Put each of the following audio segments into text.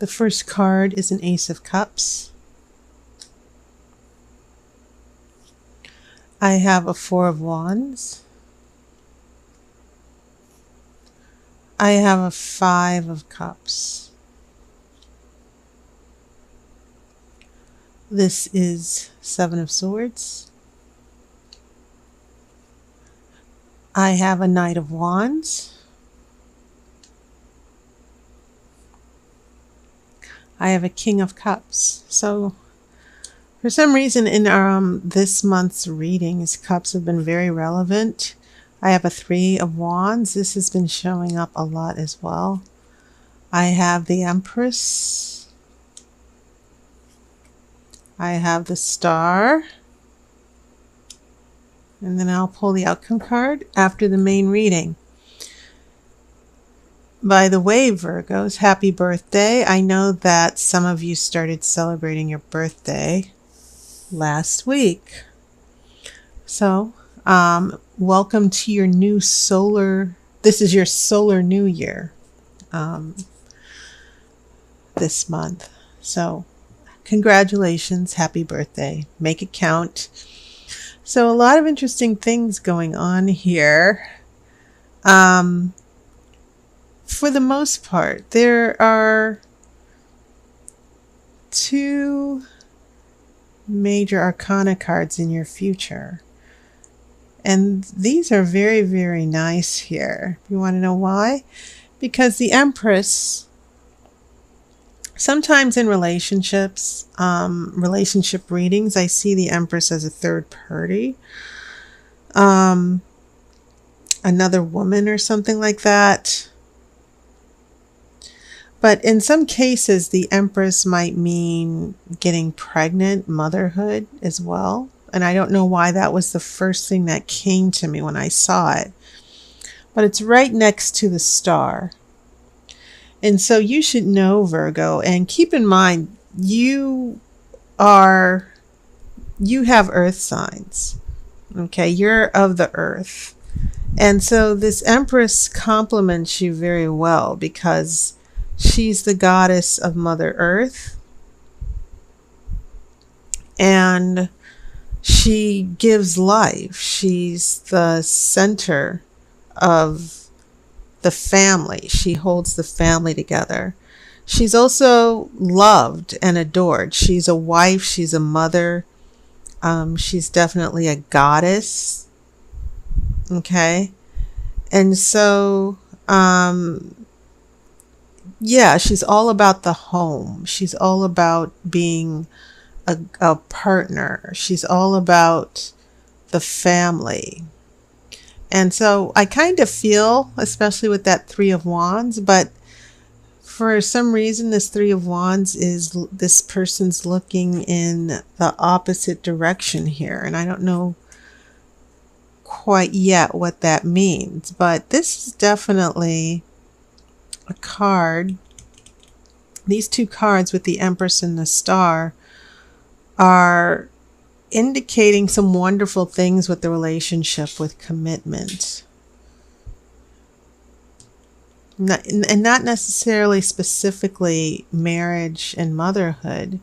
The first card is an Ace of Cups. I have a Four of Wands. I have a Five of Cups. This is Seven of Swords. I have a Knight of Wands. I have a King of Cups. So for some reason in this month's readings, cups have been very relevant. I have a Three of Wands. This has been showing up a lot as well. I have the Empress. I have the Star. And then I'll pull the outcome card after the main reading. By the way, Virgos, happy birthday. I know that some of you started celebrating your birthday last week. So, welcome to your new this is your solar new year this month. So, congratulations, happy birthday. Make it count. So a lot of interesting things going on here. For the most part, there are two major arcana cards in your future. And these are very, very nice here. You want to know why? Because the Empress, sometimes in relationships, relationship readings, I see the Empress as a third party. Another woman or something like that. But in some cases, the Empress might mean getting pregnant, motherhood as well. And I don't know why that was the first thing that came to me when I saw it. But it's right next to the Star. And so you should know, Virgo, and keep in mind, you have earth signs. Okay, you're of the earth. And so this Empress complements you very well because she's the goddess of Mother Earth. And she gives life. She's the center of the family. She holds the family together. She's also loved and adored. She's a wife. She's a mother. She's definitely a goddess. Okay. And so, yeah, she's all about the home. She's all about being a partner. She's all about the family. And so I kind of feel, especially with that Three of Wands, but for some reason this Three of Wands is this person's looking in the opposite direction here. And I don't know quite yet what that means, but this is definitely a card. These two cards with the Empress and the Star are indicating some wonderful things with the relationship, with commitment. And not necessarily specifically marriage and motherhood,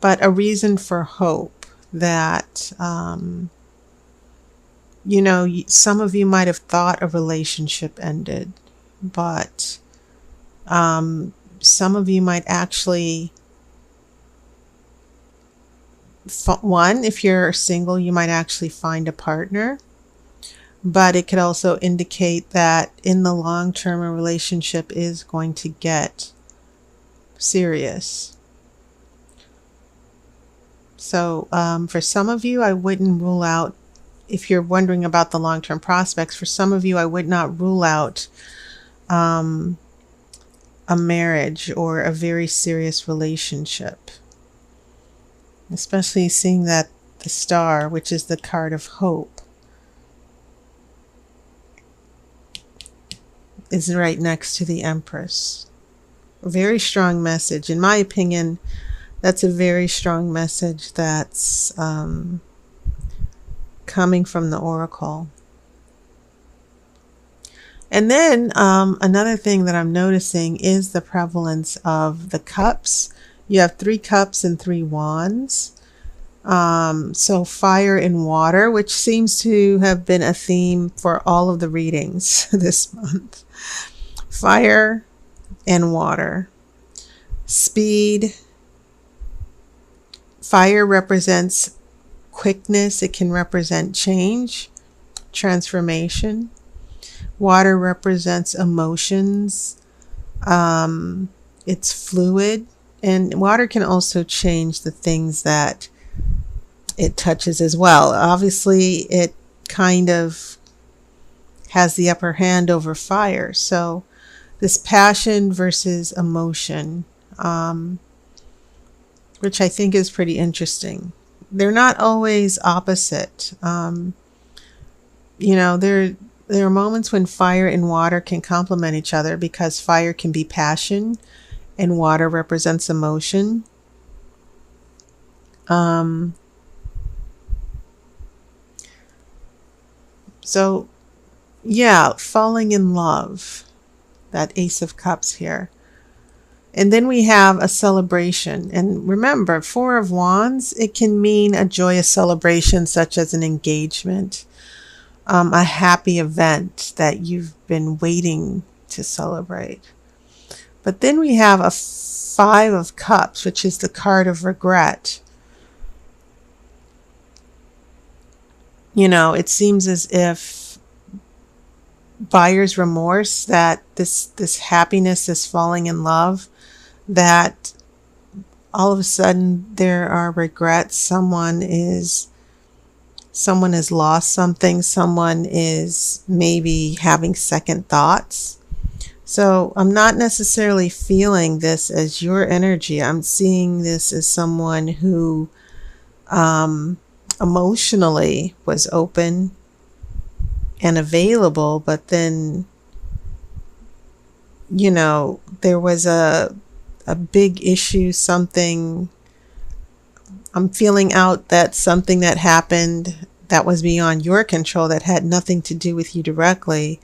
but a reason for hope that, you know, some of you might have thought a relationship ended, but some of you might actually, one, if you're single, you might actually find a partner. But it could also indicate that in the long term, a relationship is going to get serious. So for some of you, I wouldn't rule out, if you're wondering about the long-term prospects, for some of you, I would not rule out a marriage or a very serious relationship. Especially seeing that the Star, which is the card of hope, is right next to the Empress. A very strong message. In my opinion, that's a very strong message that's coming from the Oracle. And then another thing that I'm noticing is the prevalence of the cups. You have 3 cups and 3 wands. So fire and water, which seems to have been a theme for all of the readings this month. Fire and water. Speed. Fire represents quickness. It can represent change, transformation. Water represents emotions. It's fluid. And water can also change the things that it touches as well. Obviously, it kind of has the upper hand over fire. So this passion versus emotion, which I think is pretty interesting. They're not always opposite. There are moments when fire and water can complement each other because fire can be passion and water represents emotion. So, yeah, falling in love, that Ace of Cups here. And then we have a celebration. And remember, 4 of Wands, it can mean a joyous celebration such as an engagement, a happy event that you've been waiting to celebrate. But then we have a 5 of Cups, which is the card of regret. It seems as if buyer's remorse, that this happiness, this falling in love, that all of a sudden there are regrets. Someone has lost something. Someone is maybe having second thoughts. So I'm not necessarily feeling this as your energy. I'm seeing this as someone who emotionally was open and available, but then there was a big issue, something. I'm feeling out that something that happened that was beyond your control, that had nothing to do with you directly,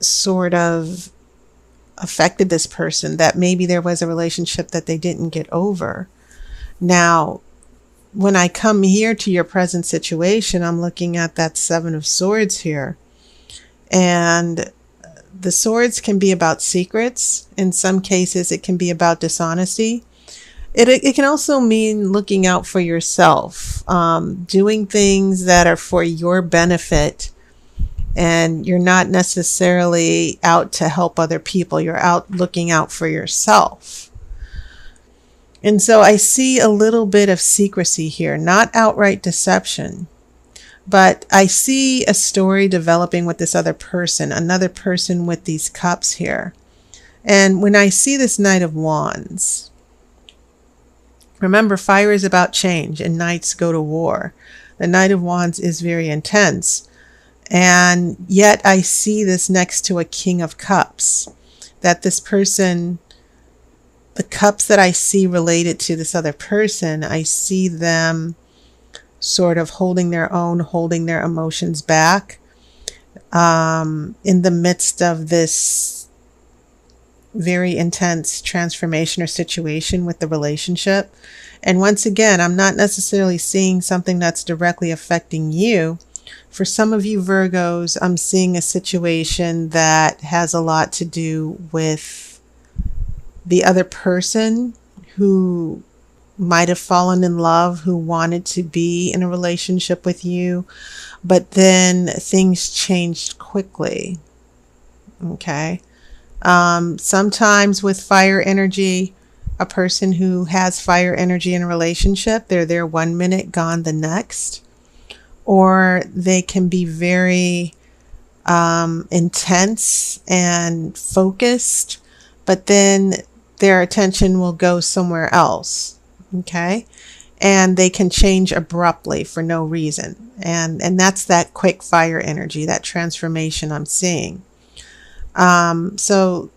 sort of affected this person, that maybe there was a relationship that they didn't get over. Now, when I come here to your present situation, I'm looking at that 7 of Swords here. And the swords can be about secrets. In some cases, it can be about dishonesty. It can also mean looking out for yourself, doing things that are for your benefit. And you're not necessarily out to help other people. You're out looking out for yourself. And so I see a little bit of secrecy here, not outright deception, but I see a story developing with this other person, another person with these cups here. And when I see this Knight of Wands, remember, fire is about change and knights go to war. The Knight of Wands is very intense. And yet I see this next to a King of Cups, that this person, the cups that I see related to this other person, I see them sort of holding their own, holding their emotions back, in the midst of this very intense transformation or situation with the relationship. And once again, I'm not necessarily seeing something that's directly affecting you. For some of you Virgos, I'm seeing a situation that has a lot to do with the other person who might have fallen in love, who wanted to be in a relationship with you, but then things changed quickly. Okay. Sometimes with fire energy, a person who has fire energy in a relationship, they're there 1 minute, gone the next. Or they can be very intense and focused, but then their attention will go somewhere else. Okay. And they can change abruptly for no reason. And that's that quick fire energy, that transformation I'm seeing. So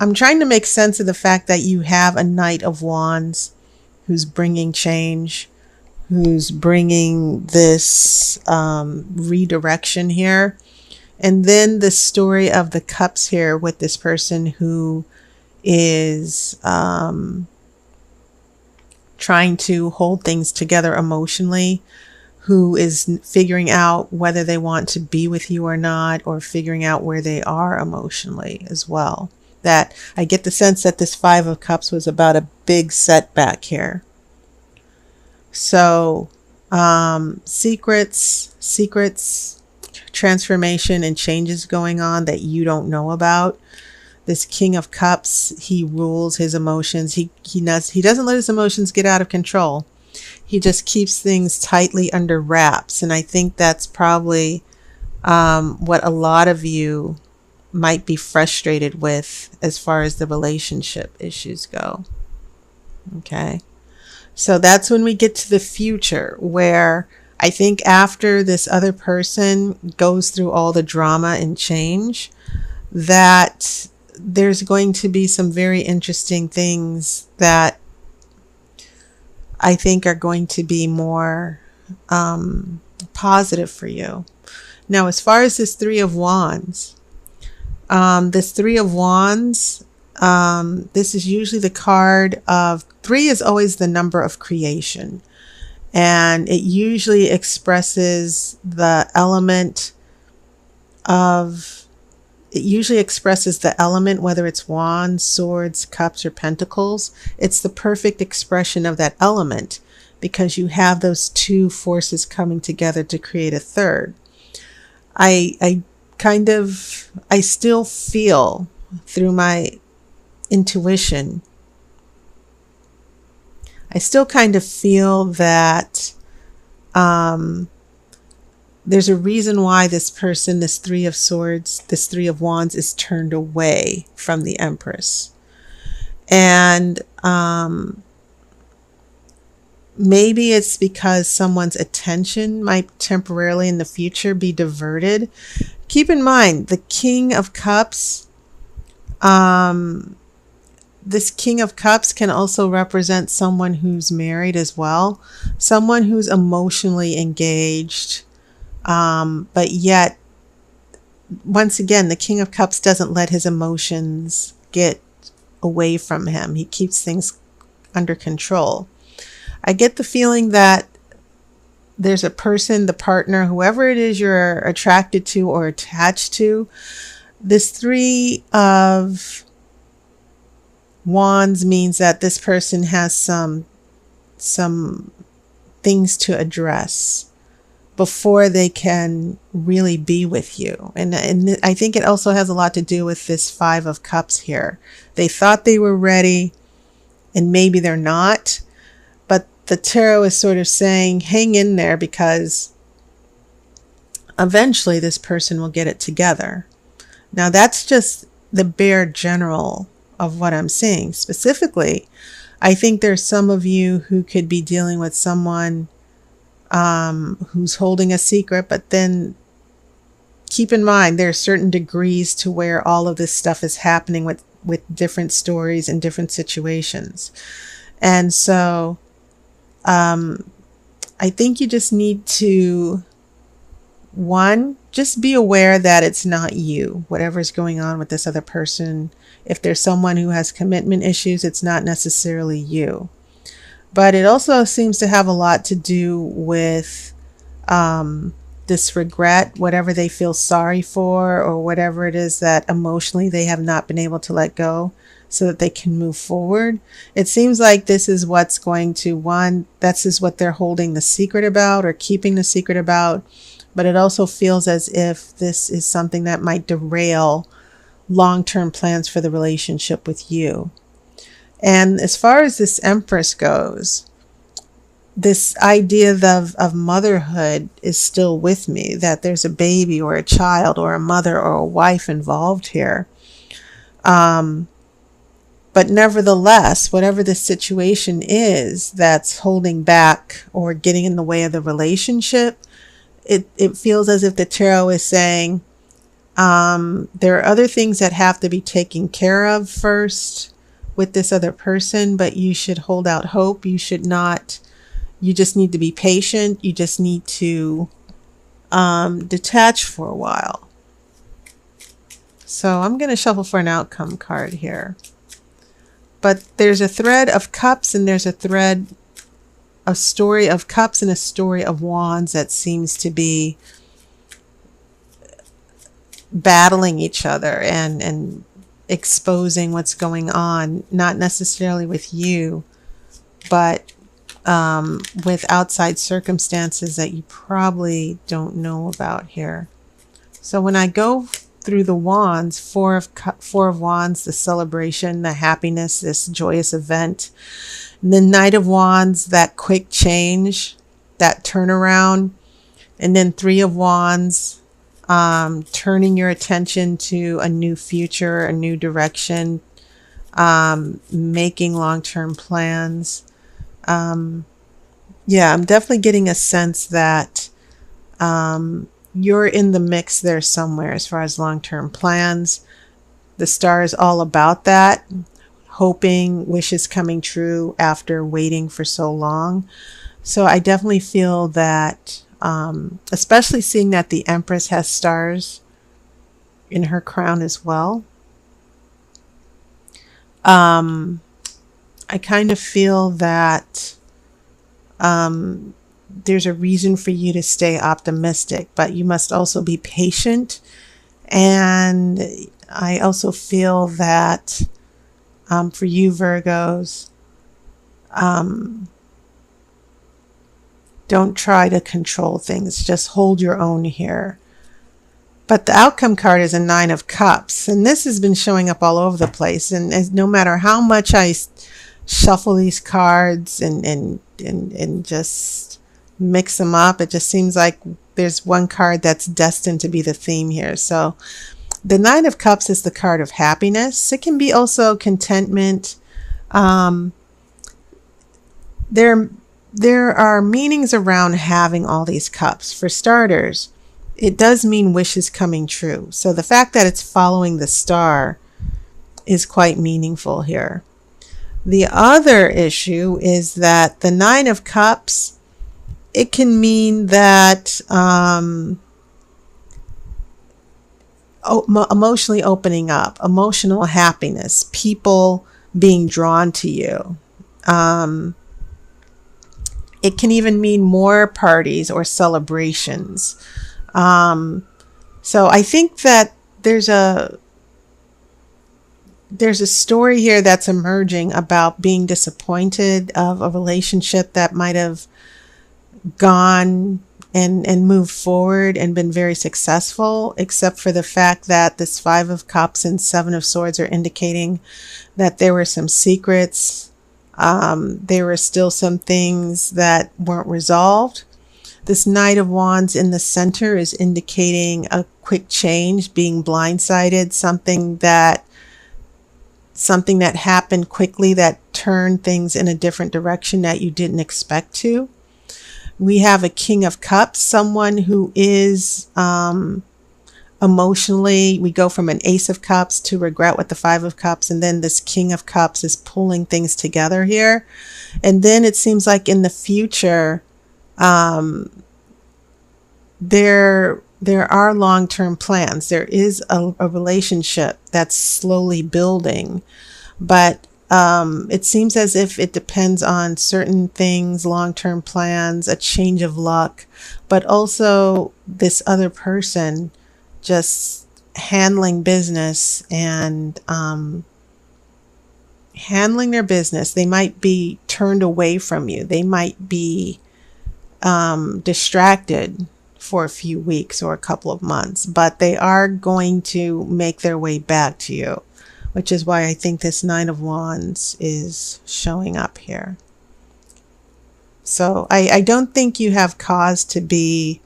I'm trying to make sense of the fact that you have a Knight of Wands who's bringing change, who's bringing this redirection here. And then the story of the cups here with this person who is trying to hold things together emotionally, who is figuring out whether they want to be with you or not, or figuring out where they are emotionally as well. That I get the sense that this Five of Cups was about a big setback here. So secrets, transformation and changes going on that you don't know about. This King of Cups, he rules his emotions. He doesn't let his emotions get out of control. He just keeps things tightly under wraps. And I think that's probably what a lot of you might be frustrated with as far as the relationship issues go. Okay. So that's when we get to the future, where I think after this other person goes through all the drama and change, that there's going to be some very interesting things that I think are going to be more positive for you. Now, as far as this Three of Wands, this is usually the card of, 3 is always the number of creation. And it usually expresses the element, whether it's wands, swords, cups, or pentacles. It's the perfect expression of that element, because you have those two forces coming together to create a third. I still feel through my intuition, I still kind of feel that there's a reason why this person, this Three of Swords, this Three of Wands, is turned away from the Empress. And maybe it's because someone's attention might temporarily in the future be diverted. Keep in mind, the King of Cups, this King of Cups can also represent someone who's married as well, someone who's emotionally engaged, but yet, once again, the King of Cups doesn't let his emotions get away from him. He keeps things under control. I get the feeling that there's a person, the partner, whoever it is you're attracted to or attached to, this Three of Wands means that this person has some things to address before they can really be with you. And I think it also has a lot to do with this Five of Cups here. They thought they were ready, and maybe they're not. But the tarot is sort of saying, hang in there, because eventually this person will get it together. Now, that's just the bare general of what I'm seeing. Specifically, I think there's some of you who could be dealing with someone who's holding a secret, but then keep in mind there are certain degrees to where all of this stuff is happening with different stories and different situations. And so I think you just need to, one, just be aware that it's not you, whatever's going on with this other person. If there's someone who has commitment issues, it's not necessarily you. But it also seems to have a lot to do with this regret, whatever they feel sorry for, or whatever it is that emotionally they have not been able to let go so that they can move forward. It seems like this is what's going to, one, this is what they're holding the secret about or keeping the secret about. But it also feels as if this is something that might derail long-term plans for the relationship with you. And as far as this Empress goes, this idea of motherhood is still with me, that there's a baby or a child or a mother or a wife involved here. But nevertheless, whatever the situation is that's holding back or getting in the way of the relationship, it feels as if the tarot is saying, there are other things that have to be taken care of first with this other person, but you should hold out hope. You should not You just need to be patient. You just need to detach for a while. So I'm going to shuffle for an outcome card here. But there's a thread of cups and there's a story of cups and a story of wands that seems to be battling each other and exposing what's going on, not necessarily with you, but with outside circumstances that you probably don't know about here. So when I go through the wands, four of wands, the celebration, the happiness, this joyous event, and the Knight of Wands, that quick change, that turnaround, and then Three of Wands, turning your attention to a new future, a new direction, making long-term plans. Yeah, I'm definitely getting a sense that you're in the mix there somewhere as far as long-term plans. The star is all about that, hoping, wishes coming true after waiting for so long. So I definitely feel that, especially seeing that the Empress has stars in her crown as well. I kind of feel that there's a reason for you to stay optimistic, but you must also be patient. And I also feel that for you Virgos, don't try to control things. Just hold your own here. But the outcome card is a Nine of Cups. And this has been showing up all over the place. And no matter how much I shuffle these cards and just mix them up, it just seems like there's one card that's destined to be the theme here. So the Nine of Cups is the card of happiness. It can be also contentment. There are meanings around having all these cups. For starters, it does mean wishes coming true. So the fact that it's following the star is quite meaningful here. The other issue is that the Nine of Cups, it can mean that emotionally opening up, emotional happiness, people being drawn to you. It can even mean more parties or celebrations. So I think that there's a story here that's emerging about being disappointed of a relationship that might have gone and moved forward and been very successful, except for the fact that this Five of Cups and Seven of Swords are indicating that there were some secrets. There were still some things that weren't resolved. This Knight of Wands in the center is indicating a quick change, being blindsided, something that happened quickly that turned things in a different direction that you didn't expect to. We have a King of Cups, someone who is emotionally, we go from an Ace of Cups to regret with the Five of Cups, and then this King of Cups is pulling things together here. And then it seems like in the future, there are long-term plans. There is a relationship that's slowly building, but it seems as if it depends on certain things, long-term plans, a change of luck, but also this other person just handling business and handling their business. They might be turned away from you. They might be distracted for a few weeks or a couple of months, but they are going to make their way back to you, which is why I think this Nine of Wands is showing up here. So I don't think you have cause to be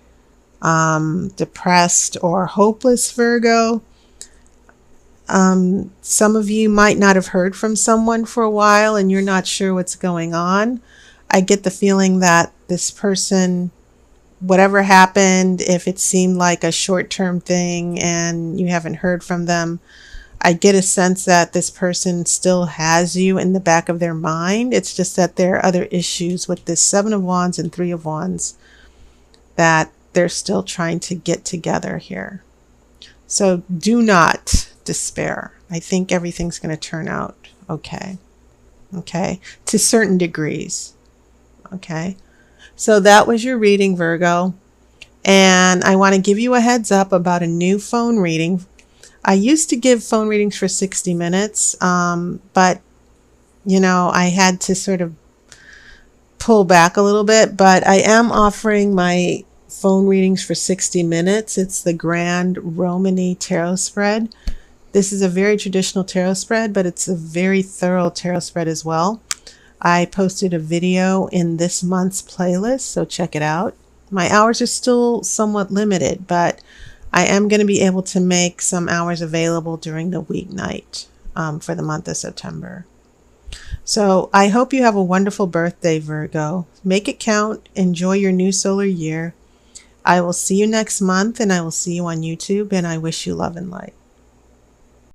depressed or hopeless, Virgo. Some of you might not have heard from someone for a while and you're not sure what's going on. I get the feeling that this person, whatever happened, if it seemed like a short-term thing and you haven't heard from them, I get a sense that this person still has you in the back of their mind. It's just that there are other issues with this Seven of Wands and Three of Wands that they're still trying to get together here. So do not despair. I think everything's going to turn out okay. Okay. To certain degrees. Okay. So that was your reading, Virgo. And I want to give you a heads up about a new phone reading. I used to give phone readings for 60 minutes, but, you know, I had to sort of pull back a little bit. But I am offering my phone readings for 60 minutes. It's the Grand Romany Tarot Spread. This is a very traditional tarot spread, but it's a very thorough tarot spread as well. I posted a video in this month's playlist, so check it out. My hours are still somewhat limited, but I am going to be able to make some hours available during the weeknight for the month of September. So I hope you have a wonderful birthday, Virgo. Make it count. Enjoy your new solar year. I will see you next month, and I will see you on YouTube, and I wish you love and light.